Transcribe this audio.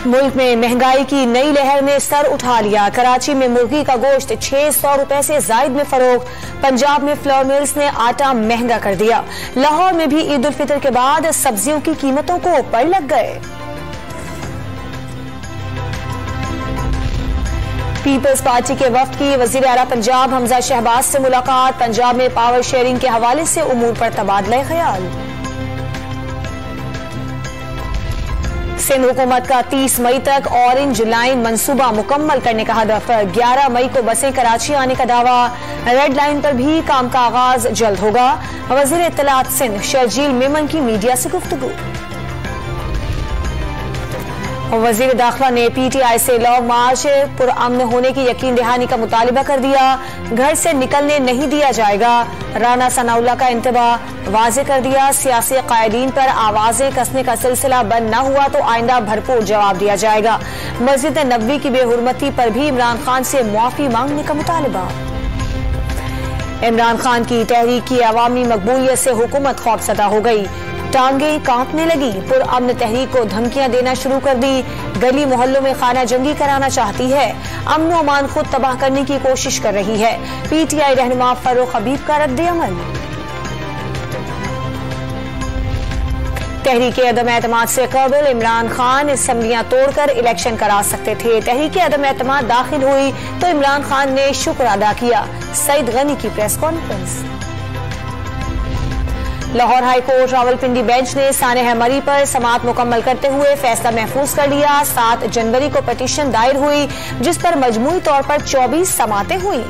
मुल्क में महंगाई की नई लहर ने सर उठा लिया। कराची में मुर्गी का गोश्त 600 रुपए से जायद में फरोख्त। पंजाब में फ्लोर मिल्स ने आटा महंगा कर दिया। लाहौर में भी ईद उल फितर के बाद सब्जियों की कीमतों को पड़ लग गए। पीपल्स पार्टी के वफ्द की वजीर आला पंजाब हमजा शहबाज से मुलाकात। पंजाब में पावर शेयरिंग के हवाले से उमूर पर तबादला ख्याल। सिंध हुकूमत का 30 मई तक ऑरेंज लाइन मंसूबा मुकम्मल करने का हदफ। 11 मई को बसें कराची आने का दावा। रेड लाइन पर भी काम का आगाज जल्द होगा। वजीर इत्तलात सिंध शर्जील मेमन की मीडिया से गुफ्तगू। वजीर दाखिला ने PTI से लॉन्ग मार्च पुरअमन होने की यकीन दहानी का मुतालिबा कर दिया। घर से निकलने नहीं दिया जाएगा। राना सनाउल्लाह का इंतबाह वाज़े कर दिया। सियासी कायदीन पर आवाजें कसने का सिलसिला बंद न हुआ तो आइंदा भरपूर जवाब दिया जाएगा। मस्जिद नबवी की बेहुरमती पर भी इमरान खान से मुआफी मांगने का मुतालिबा। इमरान खान की तहरीक की अवामी मकबूलियत से हुकूमत खौफसदा हो गई। टांगे कांपने लगी। पुरअमन तहरीक को धमकियां देना शुरू कर दी। गली मोहल्लों में खाना जंगी कराना चाहती है। अमन अमान खुद तबाह करने की कोशिश कर रही है। PTI रहनुमा फरूख हबीब का रद्द-ए-अमल। तहरीके अदम एतमाद से कबल इमरान खान असम्बलियां तोड़कर इलेक्शन करा सकते थे। तहरीके अदम एतमाद दाखिल हुई तो इमरान खान ने शुक्र अदा किया। सईद गनी की press conference. Lahore high court Rawalpindi bench ने सानेह मरी पर समाअत मुकम्मल करते हुए फैसला महफूज कर लिया। 7 जनवरी को पिटीशन दायर हुई जिस पर मजमूई तौर पर 24 समाअतें हुई।